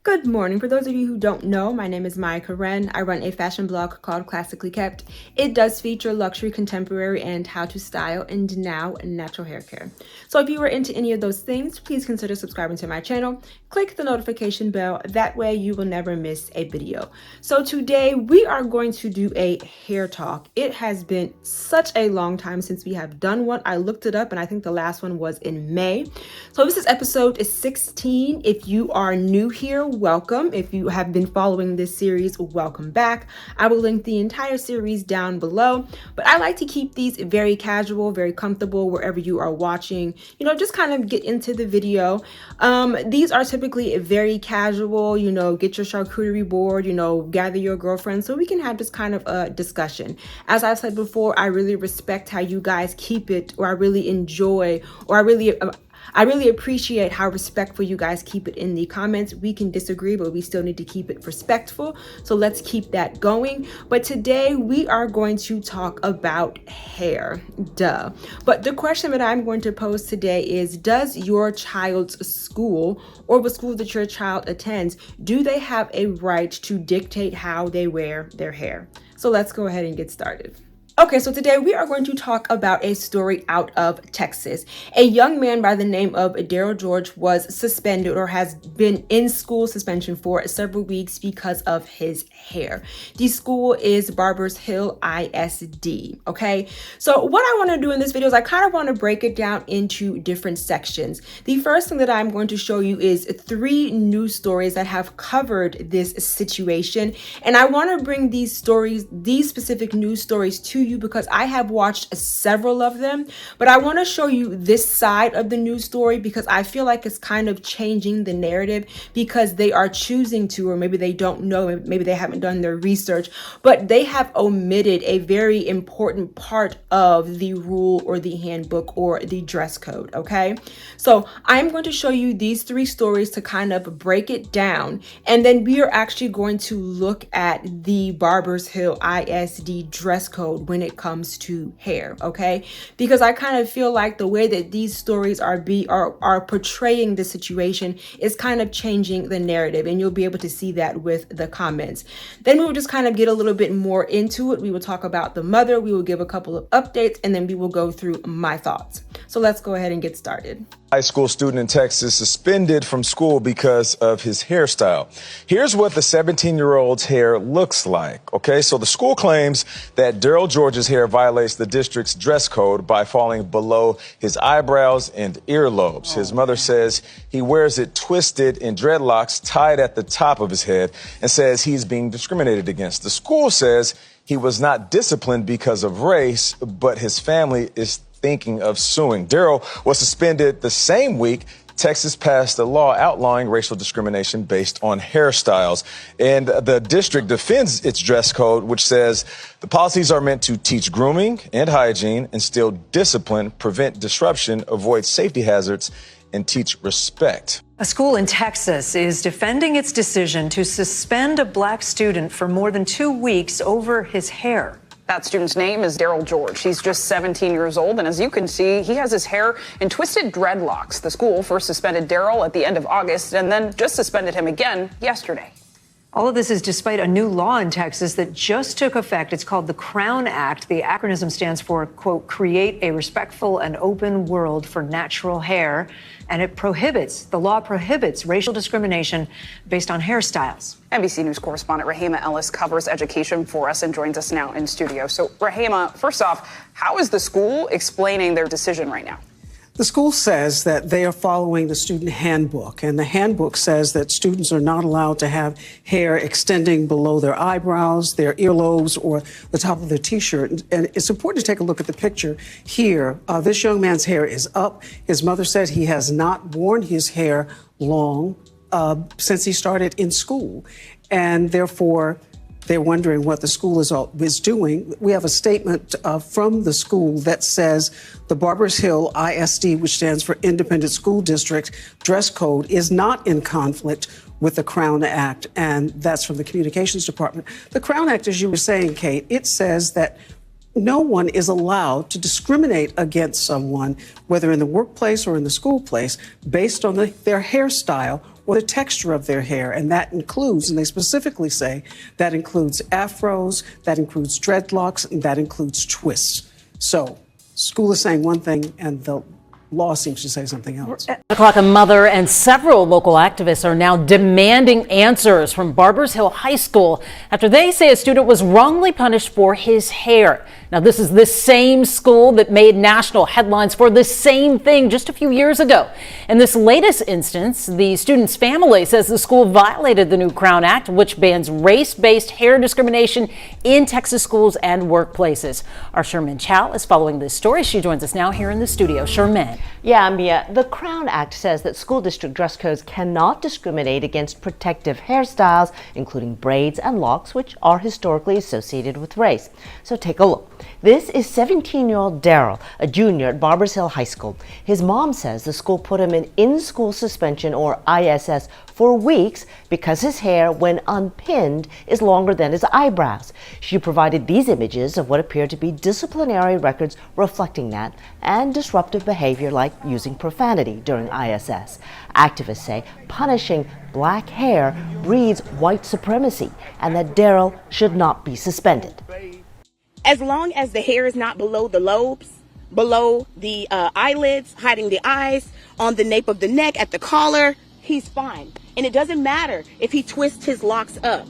Good morning. For those of you who don't know, my name is Maya Karen. I run a fashion blog called Classically Kept. It does feature luxury, contemporary, and how to style, and now natural hair care. So if you are into any of those things, please consider subscribing to my channel. Click the notification bell. That way you will never miss a video. So today we are going to do a hair talk. It has been such a long time since we have done one. I looked it up and I think the last one was in May. So this is episode 16. If you are new here, welcome. If you have been following this series, welcome back. I will link the entire series down below, but I like to keep these very casual, very comfortable wherever you are watching, just kind of get into the video. These are typically very casual, get your charcuterie board, gather your girlfriends so we can have this kind of a discussion. As I've said before, I really respect how you guys keep it, or I really enjoy, or I really appreciate how respectful you guys keep it in the comments. We can disagree, but we still need to keep it respectful. So let's keep that going. But today we are going to talk about hair, duh. But the question that I'm going to pose today is, does your child's school or the school that your child attends, do they have a right to dictate how they wear their hair? So let's go ahead and get started. Okay, so today we are going to talk about a story out of Texas. A young man by the name of Darryl George was suspended, or has been in school suspension for several weeks because of his hair. The school is Barbers Hill ISD, okay? So what I want to do in this video is I kind of want to break it down into different sections. The first thing that I'm going to show you is 3 news stories that have covered this situation. And I want to bring these specific news stories to you because I have watched several of them, but I want to show you this side of the news story because I feel like it's kind of changing the narrative because they are choosing to, or maybe they don't know, maybe they haven't done their research, but they have omitted a very important part of the rule or the handbook or the dress code, okay? So I'm going to show you these 3 stories to kind of break it down, and then we are actually going to look at the Barbers Hill ISD dress code when it comes to hair, okay? Because I kind of feel like the way that these stories are portraying the situation is kind of changing the narrative, and you'll be able to see that with the comments. Then we will just kind of get a little bit more into it. We will talk about the mother, we will give a couple of updates, and then we will go through my thoughts. So let's go ahead and get started. High school student in Texas suspended from school because of his hairstyle. Here's what the 17-year-old's hair looks like. Okay, so the school claims that Darryl George's hair violates the district's dress code by falling below his eyebrows and earlobes. His mother says he wears it twisted in dreadlocks tied at the top of his head and says he's being discriminated against. The school says he was not disciplined because of race, but his family is thinking of suing. Darryl was suspended the same week Texas passed a law outlawing racial discrimination based on hairstyles. And the district defends its dress code, which says the policies are meant to teach grooming and hygiene, instill discipline, prevent disruption, avoid safety hazards, and teach respect. A school in Texas is defending its decision to suspend a black student for more than 2 weeks over his hair. That student's name is Darryl George. He's just 17 years old, and as you can see, he has his hair in twisted dreadlocks. The school first suspended Darryl at the end of August and then just suspended him again yesterday. All of this is despite a new law in Texas that just took effect. It's called the Crown Act. The acronym stands for, quote, create a respectful and open world for natural hair. And the law prohibits racial discrimination based on hairstyles. NBC News correspondent Rahima Ellis covers education for us and joins us now in studio. So, Rahima, first off, how is the school explaining their decision right now? The school says that they are following the student handbook, and the handbook says that students are not allowed to have hair extending below their eyebrows, their earlobes, or the top of their T-shirt. And it's important to take a look at the picture here. This young man's hair is up. His mother said he has not worn his hair long since he started in school, and therefore they're wondering what the school is doing. We have a statement from the school that says the Barbers Hill ISD, which stands for Independent School District, dress code is not in conflict with the Crown Act, and that's from the Communications Department. The Crown Act, as you were saying, Kate, it says that no one is allowed to discriminate against someone, whether in the workplace or in the school place, based on their hairstyle or the texture of their hair. And that includes, and they specifically say, that includes afros, that includes dreadlocks, and that includes twists. So school is saying one thing and the law seems to say something else. O'clock, a mother and several local activists are now demanding answers from Barbers Hill High School after they say a student was wrongly punished for his hair. Now, this is the same school that made national headlines for the same thing just a few years ago. In this latest instance, the student's family says the school violated the new Crown Act, which bans race-based hair discrimination in Texas schools and workplaces. Our Sherman Chow is following this story. She joins us now here in the studio. Sherman. Yeah, Mia, the Crown Act says that school district dress codes cannot discriminate against protective hairstyles, including braids and locks, which are historically associated with race. So take a look. This is 17-year-old Darryl, a junior at Barbers Hill High School. His mom says the school put him in-school suspension, or ISS, for weeks because his hair, when unpinned, is longer than his eyebrows. She provided these images of what appear to be disciplinary records reflecting that, and disruptive behavior like using profanity during ISS. Activists say punishing black hair breeds white supremacy and that Darryl should not be suspended. As long as the hair is not below the lobes, below the eyelids, hiding the eyes, on the nape of the neck, at the collar, he's fine. And it doesn't matter if he twists his locks up.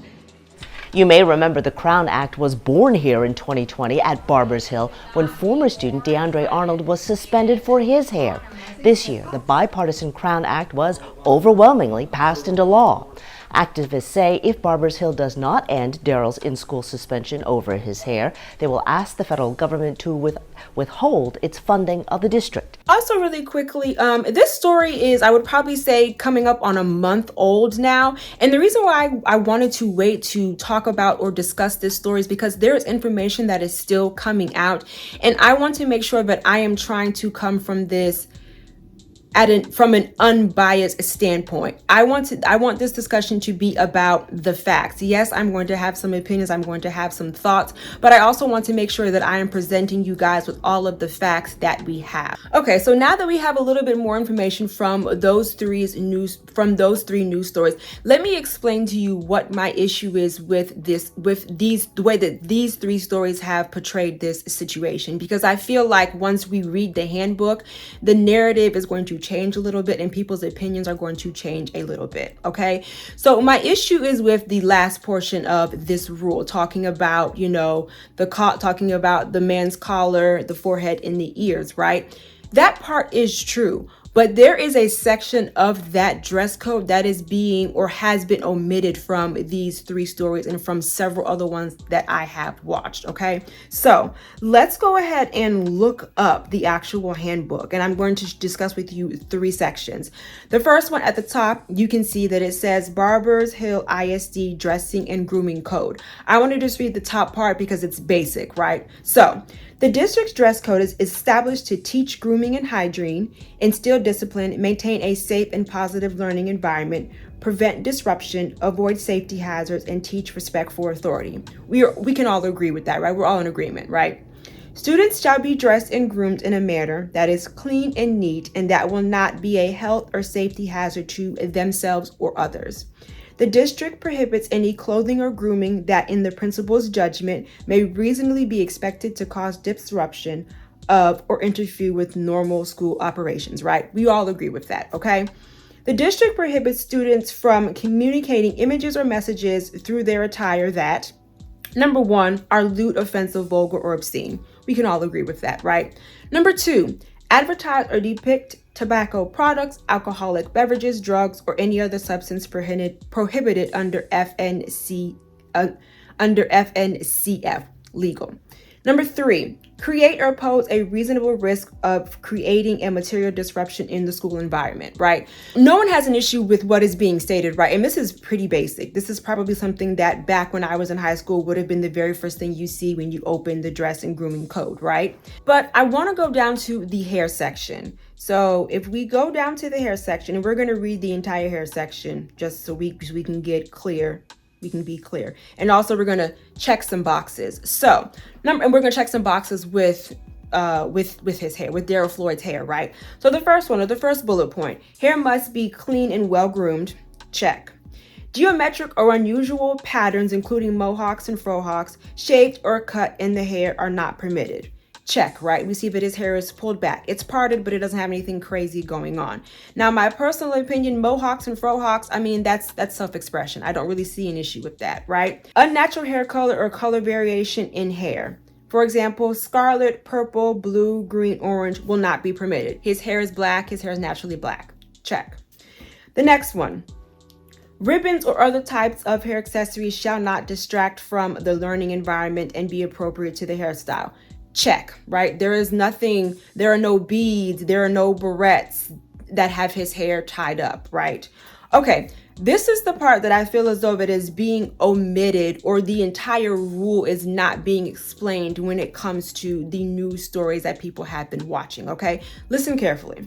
You may remember the Crown Act was born here in 2020 at Barbers Hill when former student DeAndre Arnold was suspended for his hair. This year, the bipartisan Crown Act was overwhelmingly passed into law. Activists say if Barbers Hill does not end Darryl's in-school suspension over his hair, they will ask the federal government to withhold its funding of the district. Also, really quickly, this story is, I would probably say, coming up on a month old now. And the reason why I wanted to wait to talk about or discuss this story is because there is information that is still coming out. And I want to make sure that I am trying to come from this from an unbiased standpoint. I want this discussion to be about the facts. Yes, I'm going to have some opinions, I'm going to have some thoughts, but I also want to make sure that I am presenting you guys with all of the facts that we have. Okay, so now that we have a little bit more information from those three news stories, let me explain to you what my issue is with the way that these three stories have portrayed this situation, because I feel like once we read the handbook, the narrative is going to change a little bit and people's opinions are going to change a little bit. Okay, so my issue is with the last portion of this rule, talking about, talking about the man's collar, the forehead, and the ears, right? That part is true. But there is a section of that dress code that is being or has been omitted from these three stories and from several other ones that I have watched. Okay, so let's go ahead and look up the actual handbook, and I'm going to discuss with you three sections. The first one at the top, you can see that it says Barbers Hill ISD Dressing and Grooming Code. I want to just read the top part because it's basic, right? So the district's dress code is established to teach grooming and hygiene, instill discipline, maintain a safe and positive learning environment, prevent disruption, avoid safety hazards, and teach respect for authority. We can all agree with that, right? We're all in agreement, right? Students shall be dressed and groomed in a manner that is clean and neat and that will not be a health or safety hazard to themselves or others. The district prohibits any clothing or grooming that, in the principal's judgment, may reasonably be expected to cause disruption of or interfere with normal school operations, right? We all agree with that, okay? The district prohibits students from communicating images or messages through their attire that, number one, are lewd, offensive, vulgar, or obscene. We can all agree with that, right? Number two, advertise or depict tobacco products, alcoholic beverages, drugs, or any other substance prohibited under FNCF legal. Number three, create or pose a reasonable risk of creating a material disruption in the school environment, right? No one has an issue with what is being stated, right? And this is pretty basic. This is probably something that back when I was in high school would have been the very first thing you see when you open the dress and grooming code, right? But I want to go down to the hair section. So if we go down to the hair section, and we're going to read the entire hair section just so we can get clear. We can be clear. And also we're going to check some boxes. So, and we're going to check some boxes with his hair, with Darryl Floyd's hair, right? So the first one, or the first bullet point, hair must be clean and well groomed. Check. Geometric or unusual patterns, including mohawks and frohawks, shaved or cut in the hair are not permitted. Check, right? We see that his hair is pulled back. It's parted, but it doesn't have anything crazy going on. Now, my personal opinion, mohawks and frohawks, I mean, that's self-expression. I don't really see an issue with that, right? Unnatural hair color or color variation in hair. For example, scarlet, purple, blue, green, orange will not be permitted. His hair is black. His hair is naturally black. Check. The next one. Ribbons or other types of hair accessories shall not distract from the learning environment and be appropriate to the hairstyle. Check, right? There are no beads, there are no barrettes that have his hair tied up, right? Okay, this is the part that I feel as though it is being omitted, or the entire rule is not being explained when it comes to the news stories that people have been watching, okay? Listen carefully.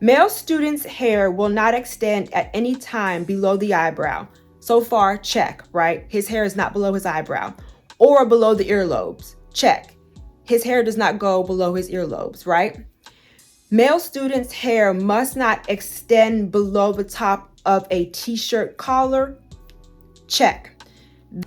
Male students' hair will not extend at any time below the eyebrow. So far, check, right? His hair is not below his eyebrow. Or below the earlobes. Check. His hair does not go below his earlobes, right? Male students' hair must not extend below the top of a t-shirt collar. Check.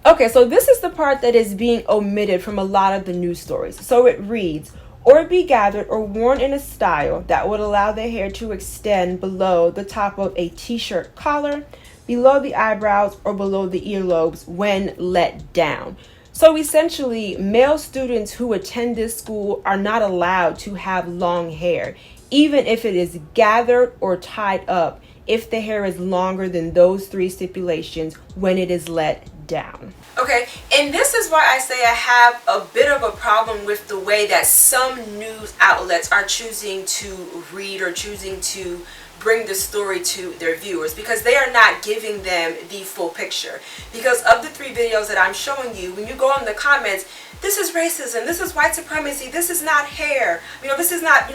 Okay, so this is the part that is being omitted from a lot of the news stories. So it reads, or be gathered or worn in a style that would allow the hair to extend below the top of a t-shirt collar, below the eyebrows, or below the earlobes when let down. So essentially, male students who attend this school are not allowed to have long hair, even if it is gathered or tied up, if the hair is longer than those three stipulations when it is let down. Okay, and this is why I say I have a bit of a problem with the way that some news outlets are choosing to read or choosing to bring the story to their viewers, because they are not giving them the full picture. Because of the 3 videos that I'm showing you, when you go in the comments, this is racism, this is white supremacy, this is not hair, this is not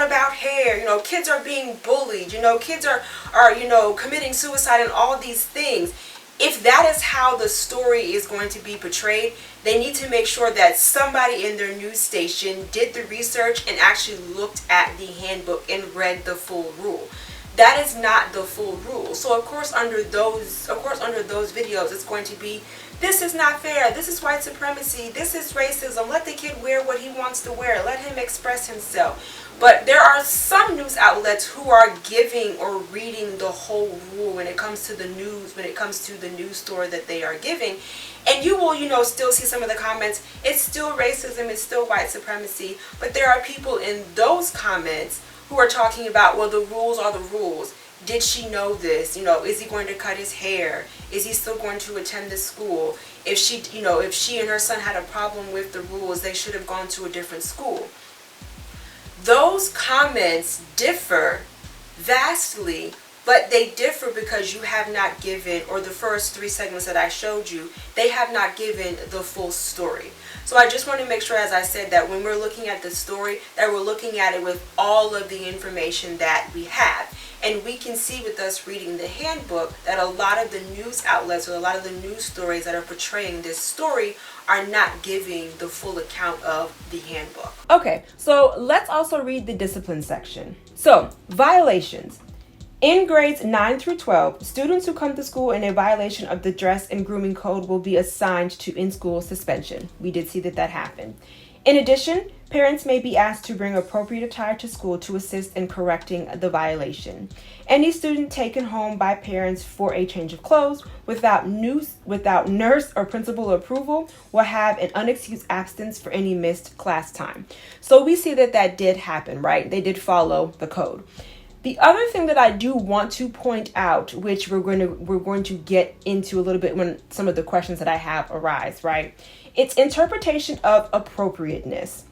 about hair, kids are being bullied, kids are committing suicide and all these things. If that is how the story is going to be portrayed, they need to make sure that somebody in their news station did the research and actually looked at the handbook and read the full rule. That is not the full rule. So of course under those videos it's going to be, this is not fair, this is white supremacy, this is racism, let the kid wear what he wants to wear, let him express himself. But there are some news outlets who are giving or reading the whole rule when it comes to the news, when it comes to the news story that they are giving. And you will, still see some of the comments, it's still racism, it's still white supremacy. But there are people in those comments who are talking about, well, the rules are the rules. Did she know this? Is he going to cut his hair? Is he still going to attend this school? If she and her son had a problem with the rules, they should have gone to a different school. Those comments differ vastly, but they differ because you have not given, or the first 3 segments that I showed you, they have not given the full story. So I just want to make sure, as I said, that when we're looking at the story, that we're looking at it with all of the information that we have. And we can see with us reading the handbook that a lot of the news outlets or a lot of the news stories that are portraying this story are not giving the full account of the handbook. Okay, so let's also read the discipline section. So, violations. In grades 9 through 12, students who come to school in a violation of the dress and grooming code will be assigned to in-school suspension. We did see that happened. In addition, parents may be asked to bring appropriate attire to school to assist in correcting the violation. Any student taken home by parents for a change of clothes without nurse or principal approval will have an unexcused absence for any missed class time. So we see that did happen, right? They did follow the code. The other thing that I do want to point out, which we're going to get into a little bit when some of the questions that I have arise, right? It's interpretation of appropriateness.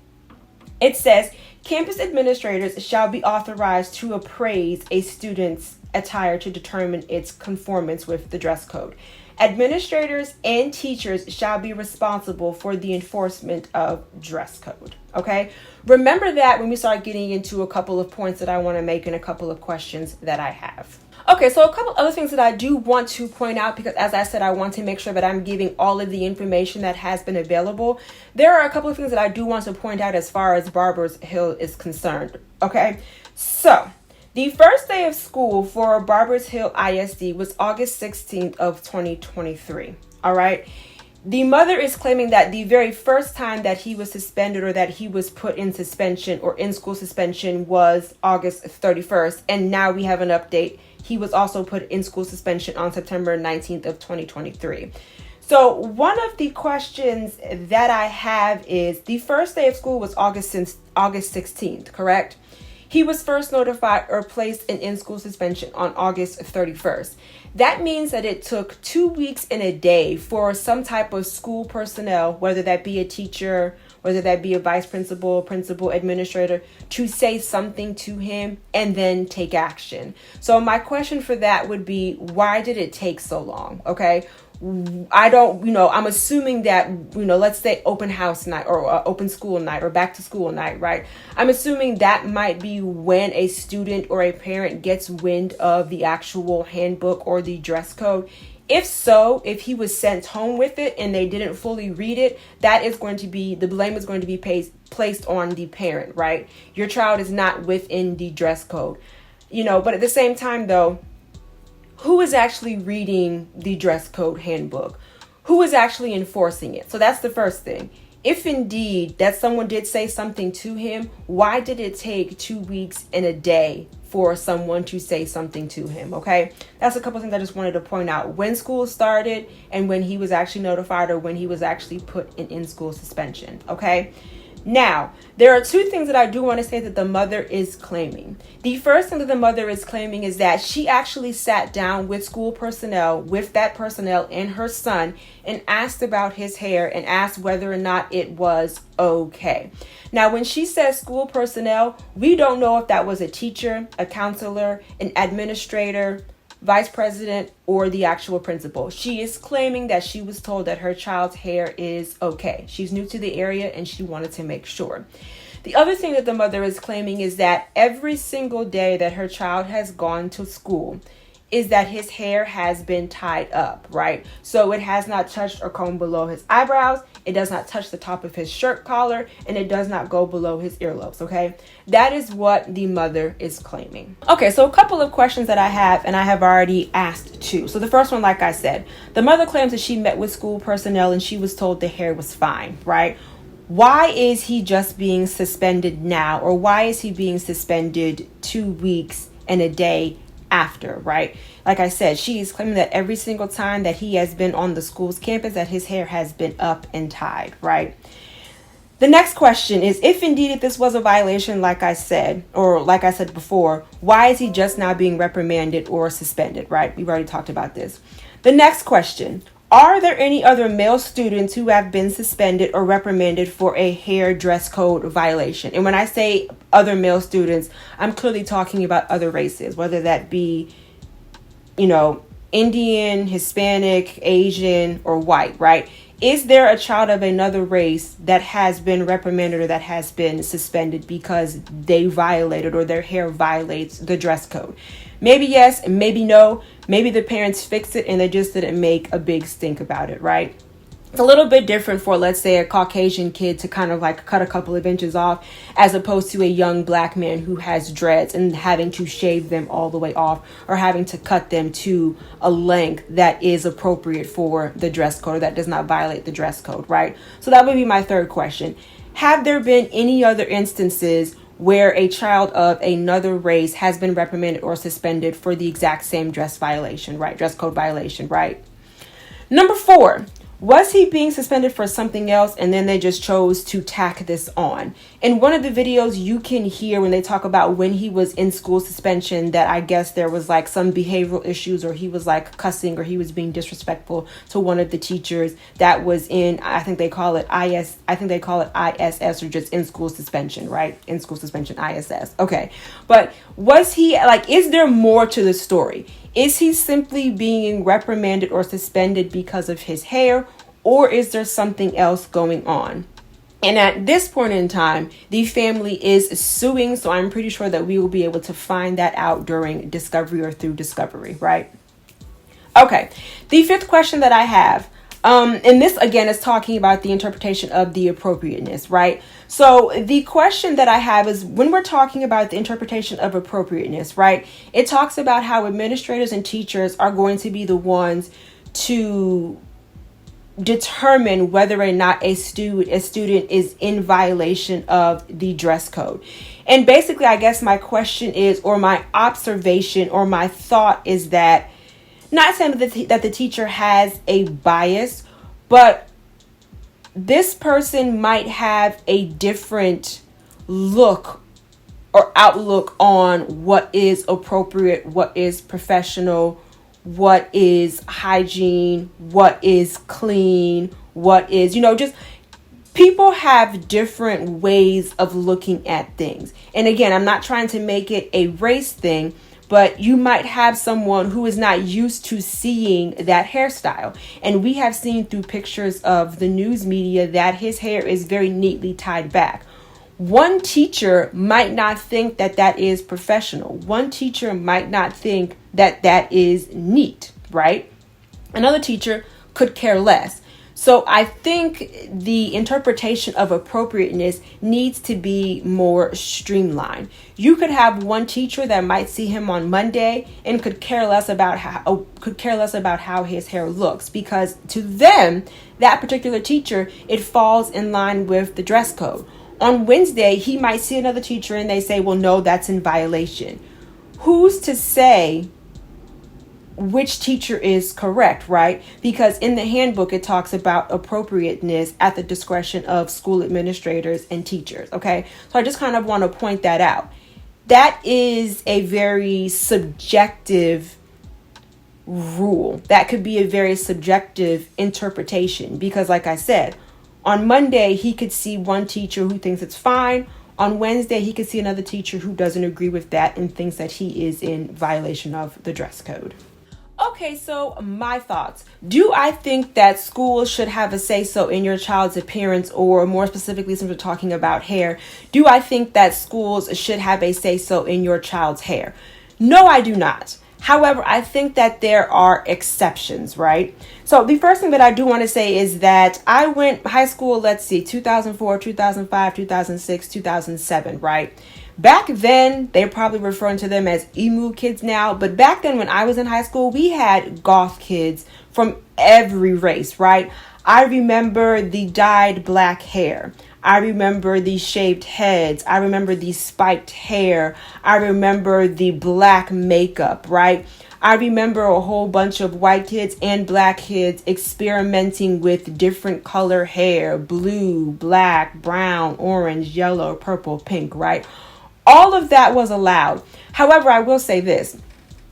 It says, campus administrators shall be authorized to appraise a student's attire to determine its conformance with the dress code. Administrators and teachers shall be responsible for the enforcement of dress code. Okay? Remember that when we start getting into a couple of points that I want to make and a couple of questions that I have. Okay, so a couple other things that I do want to point out, because as I said, I want to make sure that I'm giving all of the information that has been available. There are a couple of things that I do want to point out as far as Barbers Hill is concerned. Okay, so The first day of school for Barbers Hill ISD was August 16th of 2023. All right. The mother is claiming that the very first time that he was suspended or that he was put in suspension or in school suspension was August 31st. And now we have an update. He was also put in school suspension on September 19th of 2023. So one of the questions that I have is the first day of school was August 16th, correct? He was first notified or placed in school suspension on August 31st. That means that it took 2 weeks and a day for some type of school personnel, whether that be a teacher, whether that be a vice principal, principal, administrator, to say something to him and then take action. So my question for that would be, why did it take so long? Okay. I'm assuming that, let's say open house night or open school night or back to school night, right? I'm assuming that might be when a student or a parent gets wind of the actual handbook or the dress code. If so, if he was sent home with it and they didn't fully read it, the blame is going to be placed on the parent, right? Your child is not within the dress code, but at the same time though, who is actually reading the dress code handbook? Who is actually enforcing it? So that's the first thing. If indeed that someone did say something to him, why did it take 2 weeks and a day for someone to say something to him? Okay, that's a couple things I just wanted to point out. When school started and when he was actually notified or when he was actually put in school suspension. Okay. Now, there are two things that I do want to say that the mother is claiming. The first thing that the mother is claiming is that she actually sat down with school personnel, with that personnel and her son, and asked about his hair and asked whether or not it was okay. Now, when she says school personnel, we don't know if that was a teacher, a counselor, an administrator, vice president, or the actual principal. She is claiming that she was told that her child's hair is okay. She's new to the area and she wanted to make sure. The other thing that the mother is claiming is that every single day that her child has gone to school is that his hair has been tied up, right? So it has not touched or combed below his eyebrows. It does not touch the top of his shirt collar, and it does not go below his earlobes, okay? That is what the mother is claiming. Okay, so a couple of questions that I have, and I have already asked two. So the first one, like I said, the mother claims that she met with school personnel and she was told the hair was fine, right? Why is he just being suspended now? Or why is he being suspended 2 weeks and a day after, right? Like I said, she is claiming that every single time that he has been on the school's campus that his hair has been up and tied, right? The next question is, if indeed this was a violation, like I said before, why is he just now being reprimanded or suspended, right? We've already talked about this. The next question, are there any other male students who have been suspended or reprimanded for a hair dress code violation? And when I say other male students, I'm clearly talking about other races, whether that be, Indian, Hispanic, Asian, or white, right? Is there a child of another race that has been reprimanded or that has been suspended because they violated or their hair violates the dress code? Maybe yes, and maybe no. Maybe the parents fixed it and they just didn't make a big stink about it, right? It's a little bit different for, let's say, a Caucasian kid to kind of like cut a couple of inches off as opposed to a young black man who has dreads and having to shave them all the way off or having to cut them to a length that is appropriate for the dress code or that does not violate the dress code, right? So that would be my third question. Have there been any other instances where a child of another race has been reprimanded or suspended for the exact same dress violation, right? Dress code violation, right? Number 4. Was he being suspended for something else and then they just chose to tack this on? In one of the videos, you can hear when they talk about when he was in school suspension that I guess there was like some behavioral issues or he was like cussing or he was being disrespectful to one of the teachers that was in, I think they call it ISS or just in school suspension, right? In school suspension, ISS. Okay. But was he is there more to the story? Is he simply being reprimanded or suspended because of his hair, or is there something else going on? And at this point in time, the family is suing, so I'm pretty sure that we will be able to find that out during discovery or through discovery, right? Okay, the 5th question that I have, And this again is talking about the interpretation of the appropriateness, right? So the question that I have is, when we're talking about the interpretation of appropriateness, right? It talks about how administrators and teachers are going to be the ones to determine whether or not a student is in violation of the dress code. And basically, I guess my question is, or my observation or my thought is that, not saying that the teacher has a bias, but this person might have a different look or outlook on what is appropriate, what is professional, what is hygiene, what is clean, what is, just people have different ways of looking at things. And again, I'm not trying to make it a race thing, but you might have someone who is not used to seeing that hairstyle. And we have seen through pictures of the news media that his hair is very neatly tied back. One teacher might not think that that is professional. One teacher might not think that that is neat, right? Another teacher could care less. So I think the interpretation of appropriateness needs to be more streamlined. You could have one teacher that might see him on Monday and could care less about how his hair looks, because to them, that particular teacher, it falls in line with the dress code. On Wednesday, he might see another teacher and they say, well, no, that's in violation. Who's to say which teacher is correct, right? Because in the handbook, it talks about appropriateness at the discretion of school administrators and teachers, okay? So I just kind of want to point that out. That is a very subjective rule. That could be a very subjective interpretation because, like I said, on Monday, he could see one teacher who thinks it's fine. On Wednesday, he could see another teacher who doesn't agree with that and thinks that he is in violation of the dress code. Okay, so my thoughts. Do I think that schools should have a say-so in your child's appearance, or more specifically, since we're talking about hair, do I think that schools should have a say-so in your child's hair? No, I do not. However, I think that there are exceptions, right? So the first thing that I do want to say is that I went high school, 2004, 2005, 2006, 2007, right? Back then, they're probably referring to them as emu kids now, but back then when I was in high school, we had goth kids from every race, right? I remember the dyed black hair. I remember the shaved heads. I remember the spiked hair. I remember the black makeup, right? I remember a whole bunch of white kids and black kids experimenting with different color hair, blue, black, brown, orange, yellow, purple, pink, right? All of that was allowed. However, I will say this.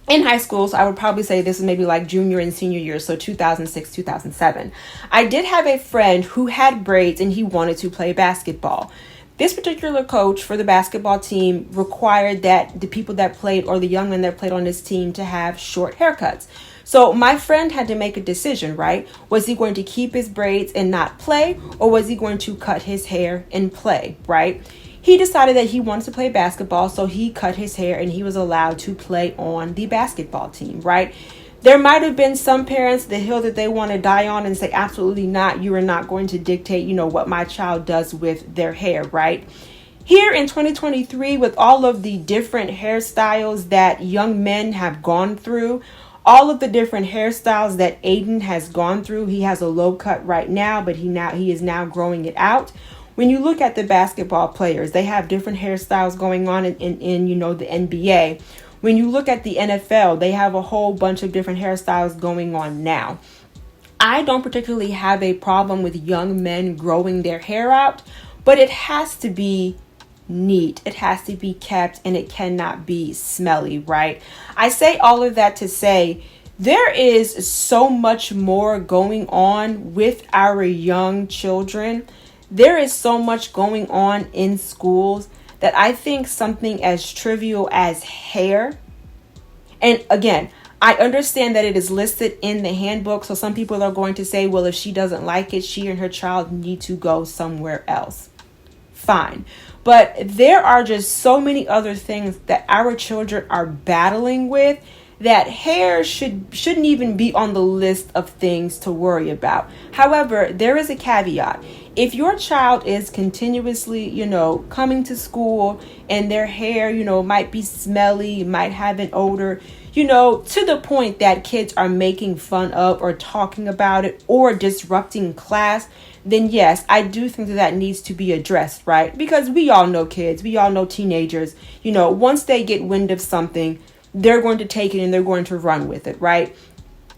In high school, so I would probably say this is maybe like junior and senior years, so 2006, 2007. I did have a friend who had braids and he wanted to play basketball. This particular coach for the basketball team required that the people that played, or the young men that played on this team, to have short haircuts. So my friend had to make a decision, right? Was he going to keep his braids and not play, or was he going to cut his hair and play, right? He decided that he wanted to play basketball, so he cut his hair and he was allowed to play on the basketball team, right? There might have been some parents, the hill that they want to die on and say, absolutely not, you are not going to dictate, what my child does with their hair, right? Here in 2023, with all of the different hairstyles that young men have gone through, all of the different hairstyles that Aiden has gone through, he has a low cut right now, but he is now growing it out. When you look at the basketball players, they have different hairstyles going on in the NBA. When you look at the NFL, they have a whole bunch of different hairstyles going on now. I don't particularly have a problem with young men growing their hair out, but it has to be neat. It has to be kept, and it cannot be smelly, right? I say all of that to say there is so much more going on with our young children. There is so much going on in schools that I think something as trivial as hair, and again, I understand that it is listed in the handbook, so some people are going to say, well, if she doesn't like it, she and her child need to go somewhere else. Fine. But there are just so many other things that our children are battling with that hair shouldn't even be on the list of things to worry about. However, there is a caveat. If your child is continuously, coming to school and their hair, might be smelly, might have an odor, to the point that kids are making fun of or talking about it or disrupting class, then yes, I do think that needs to be addressed, right? Because we all know kids, we all know teenagers, once they get wind of something, they're going to take it and they're going to run with it, right?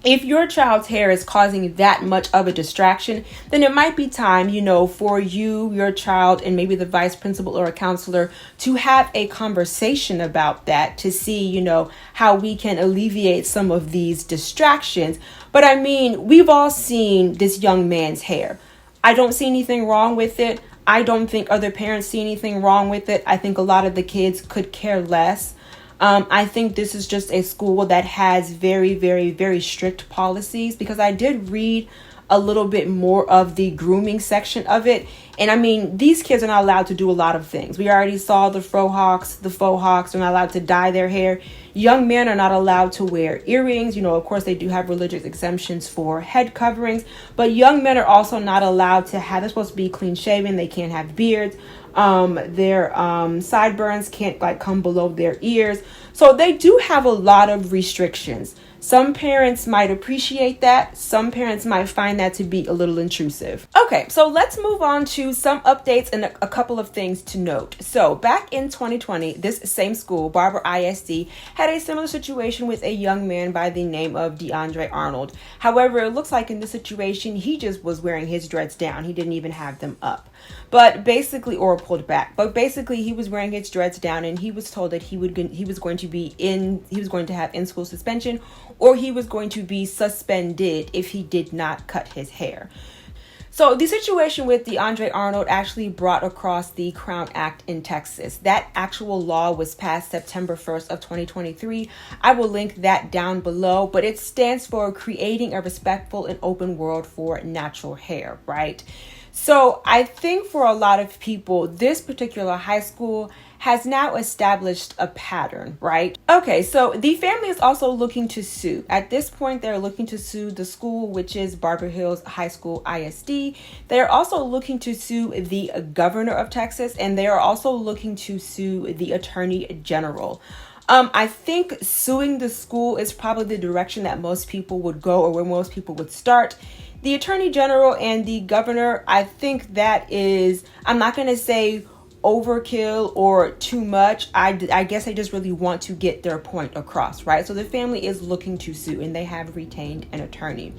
If your child's hair is causing that much of a distraction, then it might be time, for you, your child, and maybe the vice principal or a counselor to have a conversation about that to see, how we can alleviate some of these distractions. But I mean, we've all seen this young man's hair. I don't see anything wrong with it. I don't think other parents see anything wrong with it. I think a lot of the kids could care less. I think this is just a school that has very, very, very strict policies, because I did read a little bit more of the grooming section of it. And I mean, these kids are not allowed to do a lot of things. We already saw the faux hawks. They're not allowed to dye their hair. Young men are not allowed to wear earrings. Of course, they do have religious exemptions for head coverings, but young men are also not allowed to have, they're supposed to be clean shaven. They can't have beards. Their sideburns can't come below their ears. So they do have a lot of restrictions. Some parents might appreciate that. Some parents might find that to be a little intrusive. Okay, so let's move on to some updates and a couple of things to note. So back in 2020, this same school, Barber ISD, had a similar situation with a young man by the name of DeAndre Arnold. However, it looks like in this situation, he just was wearing his dreads down. He didn't even have them up. But basically, or pulled back. But basically, he was wearing his dreads down, and he was told that he was going to have in-school suspension, or he was going to be suspended if he did not cut his hair. So the situation with DeAndre Arnold actually brought across the Crown Act in Texas. That actual law was passed September 1st of 2023. I will link that down below, but it stands for Creating a Respectful and Open World for Natural Hair, right? So I think for a lot of people, this particular high school has now established a pattern, right? Okay, so the family is also looking to sue. At this point, they're looking to sue the school, which is Barber Hill High School ISD. They're also looking to sue the governor of Texas, and they are also looking to sue the attorney general. I think suing the school is probably the direction that most people would go, or where most people would start. The attorney general and the governor, I think that is, I'm not going to say overkill or too much. I guess they just really want to get their point across, right? So the family is looking to sue, and they have retained an attorney.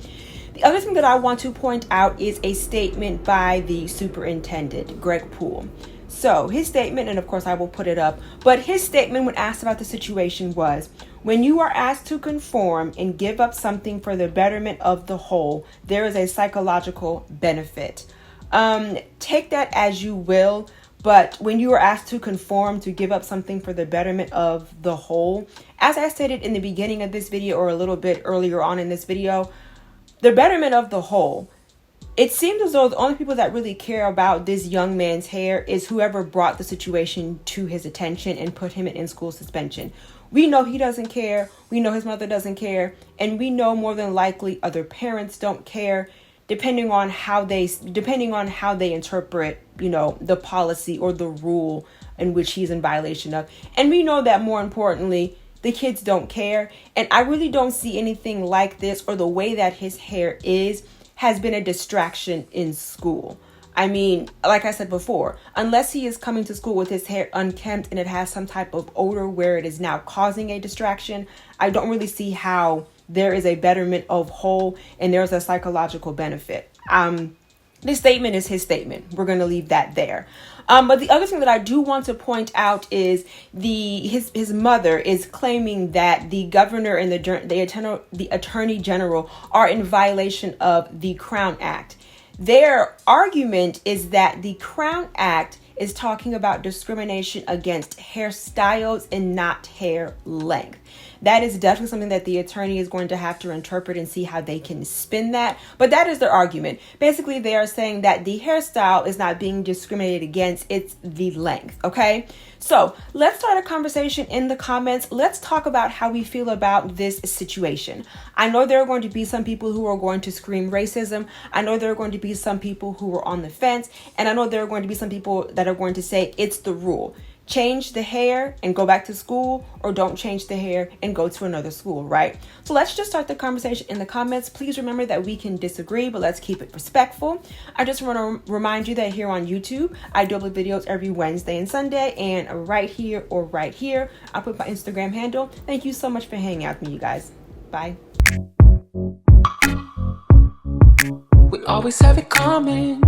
The other thing that I want to point out is a statement by the superintendent, Greg Poole. So his statement, and of course I will put it up, but his statement when asked about the situation was, when you are asked to conform and give up something for the betterment of the whole, there is a psychological benefit. Take that as you will, but when you are asked to conform, to give up something for the betterment of the whole, as I stated in the beginning of this video, or a little bit earlier on in this video, the betterment of the whole, it seems as though the only people that really care about this young man's hair is whoever brought the situation to his attention and put him in in-school suspension. We know he doesn't care. We know his mother doesn't care. And we know more than likely other parents don't care, depending on how they interpret, the policy or the rule in which he's in violation of. And we know that more importantly, the kids don't care. And I really don't see anything like this, or the way that his hair has been a distraction in school. I mean, like I said before, unless he is coming to school with his hair unkempt and it has some type of odor where it is now causing a distraction, I don't really see how there is a betterment of whole and there's a psychological benefit. This statement is his statement. We're going to leave that there. But the other thing that I do want to point out is his mother is claiming that the governor and the attorney general are in violation of the Crown Act. Their argument is that the Crown Act is talking about discrimination against hairstyles and not hair length. That is definitely something that the attorney is going to have to interpret and see how they can spin that. But that is their argument. Basically, they are saying that the hairstyle is not being discriminated against. It's the length. Okay. So let's start a conversation in the comments. Let's talk about how we feel about this situation. I know there are going to be some people who are going to scream racism. I know there are going to be some people who are on the fence. And I know there are going to be some people that are going to say it's the rule. Change the hair and go back to school, or don't change the hair and go to another school, right? So let's just start the conversation in the comments. Please remember that we can disagree, but let's keep it respectful. I just want to remind you that here on YouTube, I do upload videos every Wednesday and Sunday, and right here or right here, I'll put my Instagram handle. Thank you so much for hanging out with me, you guys. Bye. We always have it coming.